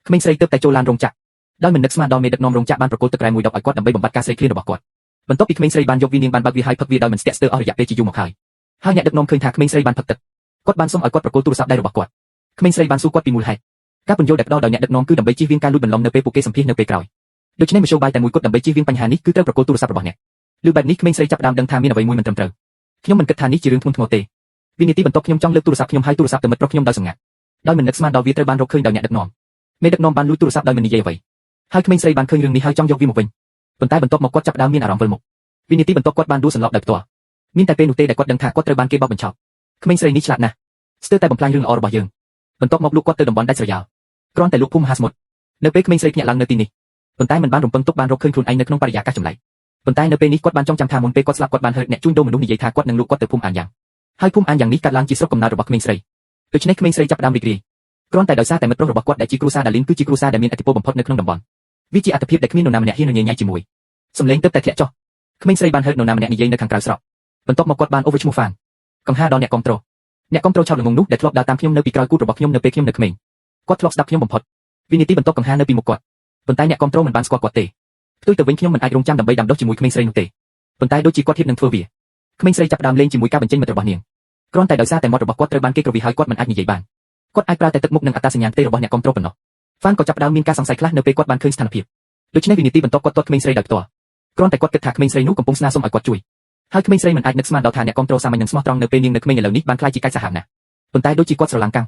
ក្មេងស្រីទើបតែចូលឡានរោងចក្រដោយមិននឹកស្មានដល់មេដឹកនាំរោងចក្របានប្រកល់ទឹករ៉ែមួយដបឲ្យគាត់ដើម្បីបំបត្តិការស្រេកឃ្លានរបស់គាត់បន្ទាប់ពីក្មេងស្រីបានយកវានាងបានបើកវាហើយផឹកវាដោយមិនស្ទាក់ស្ទើរអស់រយៈពេលជាយូរមកហើយអ្នកដឹកនាំឃើញថាក្មេងស្រីបានផឹកទឹកគាត់បានសុំឲ្យគាត់ប្រកល់ទូរស័ព្ទដៃរបស់គាត់ក្មេងស្រីបានសួរគាត់ពីមូលហេតុការពន្យល់ដែលផ្ដល់ដោយអ្នកដឹកនាំគឺដើម្បីជៀសវាងការលួចបន្លំនៅពេលពួកគេសម្ភាសនៅពេលក្រោយដូច្នេះមធ្យោបាយតែមួយគត់ដើម្បីជៀសវាងបញ្ហានេះគឺត្រូវប្រកល់ទូរស័ព្ទរបស់អ្នកលើបែបនេះក្មេងស្រីចាប់ផ្ដើមដឹងថាមានអ្វីមួយមិនត្រឹមត្រូវខ្ញុំមិនគិតថានេះជារឿងធ្ងន់ធ្ងរទេវិនាទីបន្ទាប់ខ្ញុំចង់លើកទូរស័ព្ទខ្ញុំហើយទូរស័ព្ទទៅមិត្តប្រុសខ្ញុំដោយសម្ងាត់ដោយមិននឹកស្មានដល់វាត្រូវបានរកឃើញដោយអ្នកដឹកនាំមេដឹកនាំបានលួចទូរស័ព្ទដោយមិននិយាយអ្វីហើយក្មេងស្រីបានឃើញរឿងនេះហើយចង់យកវាមកវិញប៉ុន្តែបន្ទាប់មកគាត់ចាប់ផ្ដើមមានអារម្មណ៍វិលមុខវិនាទីបន្ទាប់គាត់បានដួលសន្លប់ដោយផ្ទាល់មានតែពេលនោះទេដែលគាត់ដឹងថាគាត់ត្រូវបានគេបោកបញ្ឆោតក្មេងស្រីនេះឆ្លាតណាស់ស្ទើរតែបំផ្លាញរឿងល្អរបស់យើងបន្ទាប់មកលោកគាត់ទៅតំបន់ដាច់ស្រយាលគ្រាន់តែលោកភូមិមហាសមុទ្រនៅពេលក្មេងស្រីភ្ញាក់ឡើងនៅទីនេះប៉ុន្តែមិនបានរំពឹងទុកបានរកឃើញខ្លួនឯងនៅក្នុងបរិយាកាសចម្លែកប៉ុន្តែនៅពេលនេះគាត់បានចងចាំថាមុនពេលគាត់ស្លាប់គាត់បានហៅអ្នកជួញដូរមនុស្សនិយាយថាគាត់នឹងលូកគាត់ទៅភូមិអានយ៉ាងហើយភូមិអានយ៉ាងនេះកាត់ឡើងជាស្រុកកំណើតរបស់ក្មេងស្រីដូច្នេះក្មេងស្រីចាប់ផ្ដើមរីករាយគ្រាន់តែដោយសារតែមិត្តប្រុសរបស់គាត់ដែលជាគ្រូសាដាលីនគឺជាគ្រូសាដែលមានឥទ្ធិពលបំផុតនៅក្នុងតំបន់វាជាអត្ថភាពដែលគ្មាននរណាម្នាក់ហ៊ានញញែកជាមួយសម្លេងទើបតែធ្លាក់ចុះក្មេងស្រីបានហៅនរណាម្នាក់និយាយនៅខាងក្រៅស្រុកបន្ទាប់មកគាត់បានអូវឈ្មោះហ្វានកង្ហាដល់អ្នកគ្រប់ត្រូលឆោតល្ងងនោះដែលធ្លាប់ដើរតាមខ្ញុំនៅពីក្រោយគូតរបស់ខ្ញុំនៅពេលខ្ញុំនៅក្មេងគាត់ធ្លាប់ស្ដាប់ខ្ញុំបំផុតវិនាទីបន្ទាប់កង្ហានៅពីមុខគាត់ប៉ុន្តែអ្នកគ្រប់ត្រូលមិនបានស្គាល់គាត់ទេផ្ទុយទៅវិញខ្ញុំមិនអាចរងចាំដើម្បីដាំដុះជាមួយក្មេងស្រីនោះទេប៉ុន្តែដូចជាគាត់ហ៊ាននឹងធ្វើវាក្មេងស្រីចាប់ផ្ដើមលេងជាមួយការបញ្ចេញមិត្តរបស់នាងគ្រាន់តែដោយសារតែមាត់របស់គាត់ត្រូវបានគេក្រវីហើយគាត់មិនអាចនិយាយបានគាត់អាចប្រើតែទឹកមុខនិងអត្តសញ្ញាណផ្ទៃរបស់អ្នកគ្រប់ត្រូលប៉ុណ្ណោះហ្វានក៏ចាប់ផ្ដើមមានការសង្ស័យខ្លះនៅពេលគាត់បានឃើញស្ថានភាពដូច្នេះវិនាទីបន្ទាប់គាត់ទាត់ក្មេងស្រីដោយផ្ទាល់គ្រាន់តែគាត់គិតថាក្មេងស្រីនោះកំពុងស្នើសុំឲ្យគាត់ជួយហើយក្មេងស្រីមិនអាចនឹកស្មានដល់ថាអ្នកគ្រប់ត្រូលសាមញ្ញនិងស្មោះត្រង់នៅពេលនាងនៅក្មេងឥឡូវនេះបានក្លាយជាកាច់សាហាវណាស់ប៉ុន្តែដូចជាគាត់ស្រឡាំងកាំង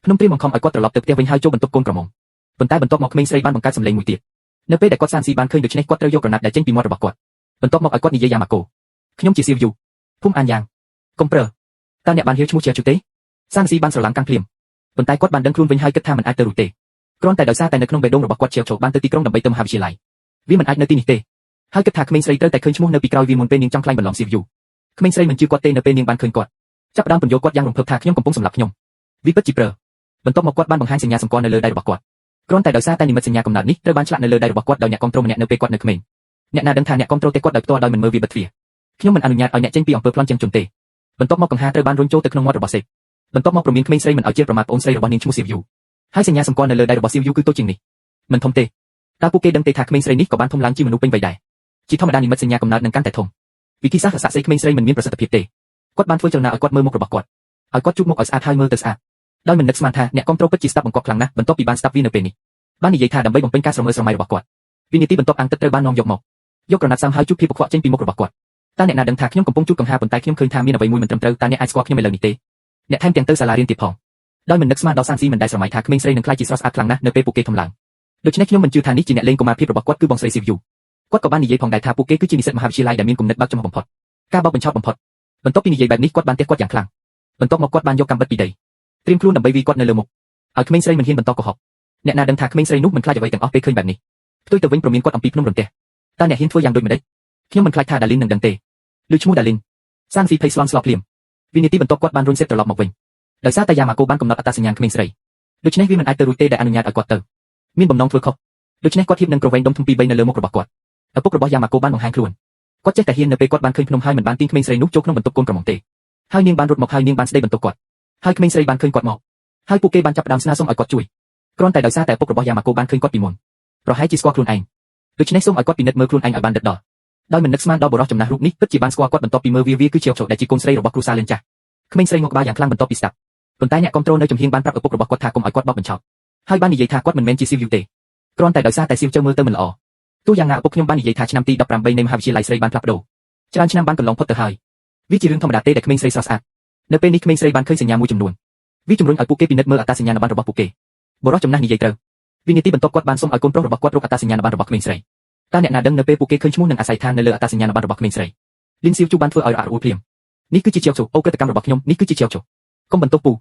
ភ្នំព្រាមបង្ខំឲ្យគាត់ត្រឡប់ទៅផ្ទះវិញហើយចូលបន្ទប់កូនក្រមុំប៉ុន្តែបន្ទាប់មកក្មេងស្រីបានបង្កើតសំឡេងមួយទៀតនៅពេលដែលគាត់សានស៊ីបានឃើញដូច្នេះគាត់ត្រូវយកក្រណាត់ដែលចេញពីមាត់របស់គាត់បន្ទាប់មកឲ្យគាត់និយាយយ៉ាងម៉ាកូខ្ញុំជាសៀវយូភូមិអានយ៉ាងកុំព្រើតើអ្នកបានហៅឈ្មោះជាជូទេសានស៊ីបានស្រឡាំងកាំងភ្លាមប៉ុន្តែគាត់បានដឹងខ្លួនវិញហើយគិតថាមិនអាចទៅរួចទេគ្រាន់តែដោយសារតែនៅក្នុងបេះដូងរបស់គាត់ជាវបានទៅទីក្រុងដើម្បីទៅមហាវិទ្យាល័យវាមិនអាចនៅទីនេះទេហើយគិតថាក្មេងស្រីត្រូវតែឃើញឈ្មោះនៅពីក្រោយវាមុនពេលនាងចង់ខ្លាញ់បន្លំសៀវយូក្មេងស្រីមិនជឿគាត់ទេនៅពេលនាងបានឃើញគាត់ចាប់ផ្ដើមពន្យល់គាត់យ៉ាងរំភើបថាខ្ញុំកំពុងសម្លាប់ខ្ញុំវាពិតជាព្រើបន្ទាប់មកគាត់បានបង្ហាញសញ្ញាសម្គាល់នៅលើដៃរបស់គាត់គ្រាន់តែដោយសារតែនិមិត្តសញ្ញាកំណត់នេះត្រូវបានឆ្លាក់នៅលើដៃរបស់គាត់ដោយអ្នកគ្រប់គ្រងម្នាក់នៅពេលគាត់នៅក្មេងអ្នកណាដឹងថាអ្នកគ្រប់គ្រងទេគាត់ដោយផ្ទាល់ដោយមិនមើលវាបិទទ្វារខ្ញុំមិនអនុញ្ញាតឲ្យអ្នកចេញពីអំពើប្លន់ទាំងជនទេបន្ទាប់មកកង្ហាត្រូវបានរុញចូលទៅក្នុងមាត់របស់សេកបន្ទាប់មកប្រមានក្មេងស្រីមិនឲ្យជាប្រមាថប្អូនស្រីរបស់នាងឈ្មោះសៀវយូហើយសញ្ញាសម្គាល់នៅលើដៃរបស់សៀវយូគឺតូចជាងនេះមិនធំទេតើពួកគេដឹងទេថាក្មេងស្រីនេះក៏បានធំឡើងជាមនុស្សពេញវ័យដែរជាធម្មតានិមិត្តសញ្ញាកំណត់នឹងកាន់តែធំវិធីសាស្ត្ររកសាកសីក្មេងស្រីមិនមានប្រសិទ្ធភាពទេគាត់បានធ្វើចលនាឲ្យគាត់មើលមុខរបស់គាត់ឲ្យគាត់ជូតមុខឲ្យស្អាតហើយមើលទៅស្អាតដោយមិននឹកស្មានថាអ្នកគ្រប់គ្រងពិតជាស្ដាប់បង្កប់ខ្លាំងណាស់បន្ទាប់ពីបានស្ដាប់វានៅពេលនេះបាននិយាយថាដើម្បីបំពេញការស្រមើស្រមៃរបស់គាត់វិនាទីបន្ទាប់អាំងទឹកត្រូវបាននាំយកមកយកក្រណាត់សាំហើយជូតភាពកខ្វក់ចេញពីមុខរបស់គាត់តើអ្នកណាដឹងថាខ្ញុំកំពុងជូតកង្ហាប៉ុន្តែខ្ញុំឃើញថាមានអ្វីមួយមិនត្រឹមត្រូវតើអ្នកអាចស្គាល់ខ្ញុំឥឡូវនេះទេអ្នកថែមទាំងទៅសាលារៀនទៀតផងដោយមិននឹកស្មានដល់សានស៊ីមិនដែលស្រមៃថាក្មេងស្រីនឹងក្លាយជាស្រស់ស្អាតខ្លាំងណាស់នៅពេលពួកគេធំឡើងដូច្នេះខ្ញុំមិនជឿថានេះជាអ្នកលេងកុមារភាពរបស់គាត់គឺបងស្រីសៀវយូគាត់ក៏បាននិយាយផងដែរថាពួកគេគឺជានិស្សិតមហាវិទ្យាល័យដែលមានគំនិតបើកចំហបំផុតការបោកបញ្ឆោតបំផុតបន្ទាប់ពីនិយាយបែបនេះគាត់បានទះគាត់យ៉ាងខ្លាំងបន្ទាប់មកគាត់បានយកកាំបិតពីដីត្រៀមខ្លួនដើម្បីវាយគាត់នៅលើមុខឲ្យក្មេងស្រីមិនហ៊ានបន្តកុហកអ្នកណាដឹងថាក្មេងស្រីនោះមិនខ្លាចអ្វីទាំងអស់ពេលឃើញបែបនេះផ្ទុយទៅវិញប្រមានគាត់អំពីភ្នំរន្ទះតើអ្នកហ៊ានធ្វើយ៉ាងដូចម្តេចខ្ញុំមិនខ្លាចថាដាលីននឹងដឹងទេឮឈ្មោះដាលីនសានស៊ីភ័យស្លន់ស្លោភ្លាមវិនាទីបន្ទាប់គាត់បានរុញសេតត្រឡប់មកវិញដោយសារតែយ៉ាម៉ាកូបានកំណត់អត្តសញ្ញាណក្មេងស្រីដូច្នេះវាមិនអាចទៅរួចទេដែលអនុញ្ញាតឲ្យគាត់ទៅមានបំណងធ្វើខុសដូច្នេះគាត់ធៀបនឹងក្រវែងដុំធំពីរបីនៅលើមុខរបស់គាត់ឪពុករបស់យ៉ាម៉ាកូបានបង្ហាញខ្លួនគាត់ចេះតែហ៊ាននៅពេលគាត់បានឃើញភ្នំហើយមិនបានទាញក្មេងស្រីនោះចូលក្នុងបន្ទប់កូនក្រមុំទេហើយនាងបានរត់មកហើយនាងបានស្ដីបន្ទោសគាត់ហើយក្មេងស្រីបានឃើញគាត់មកហើយពួកគេបានចាប់ផ្ដើមស្នើសុំឲ្យគាត់ជួយគ្រាន់តែដោយសារតែឪពុករបស់យ៉ាម៉ាកូបានឃើញគាត់ពីមុនប្រហែលជាស្គាល់ខ្លួនឯងដូច្នេះសូមឲ្យគាត់ពិនិត្យមើលខ្លួនឯងឲ្យបានដិតដល់ដោយមិននឹកស្មានដល់បុរសចំណាស់រូបនេះពិតជាបានស្គាល់គាត់បន្ទាប់ពីមើលវាគឺជាឈោដែលជាកូនស្រីរបស់គ្រូសាលឿនចាស់ក្មេងស្រីងក់ក្បាលយ៉ាងខ្លាំងបន្ទាប់ពីស្ដាប់ប៉ុន្តែអ្នកគ្រប់គ្រងនៅចំហៀងបានប្រាប់ឪពុករបស់គាត់ថាកុំឲ្យគាត់បោកបញ្ឆោតហើយបាននិយាយថាគាត់មិនមែនជាសៀវយូទេគ្រាន់តែដោយសារតែសៀវជើមើលទៅមិនល្អទោះយ៉ាងណាឪពុកខ្ញុំបាននិយាយថាឆ្នាំទី18នៃមហាវិទ្យាល័យស្រីបានផ្លាស់ប្ដូរច្រើនឆ្នាំបានកន្លងផុតទៅហើយវាជារឿងធម្មតាទេដែលក្មេងស្រីស្រស់ស្អាតនៅពេលនេះក្មេងស្រីបានឃើញសញ្ញាមួយចំនួនវាជំរុញឲ្យពួកគេពិនិត្យមើលអត្តសញ្ញាណប័ណ្ណរបស់ពួកគេបុរសចំណាស់និយាយត្រូវវិនាទីបន្ទាប់គាត់បានសុំឲ្យកូនប្រុសរបស់គាត់រកអត្តសញ្ញាណប័ណ្ណរបស់ក្មេងស្រីតើអ្នកណាដឹងនៅពេលពួកគេឃើញឈ្មោះនិងអាស័យដ្ឋាននៅលើអត្តសញ្ញាណប័ណ្ណរបស់ក្មេងស្រីលីនសៀវជូបានធ្វើឲ្យរអាក់រអួលភ្លាមនេះគឺជាជាវជោអូក្រតកម្មរបស់ខ្ញុំនេះគឺជាជាវជោកុំបន្ទោសពូ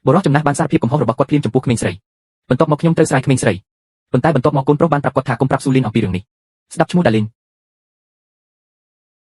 បុរសចំណាស់បានសារភាពកំហុសរបស់គាត់ភ្លាមចំពោះក្មេងស្រីបន្ទាប់មកខ្ញុំត្រូវស្រែកក្មេងស្រីប៉ុន្តែបន្ទាប់មកកូនប្រុសបានប្រាប់គាត់ថាកុំប្រាប់ស៊ូលីនអំពីរឿងនេះស្ដាប់ឈ្មោះដាលីន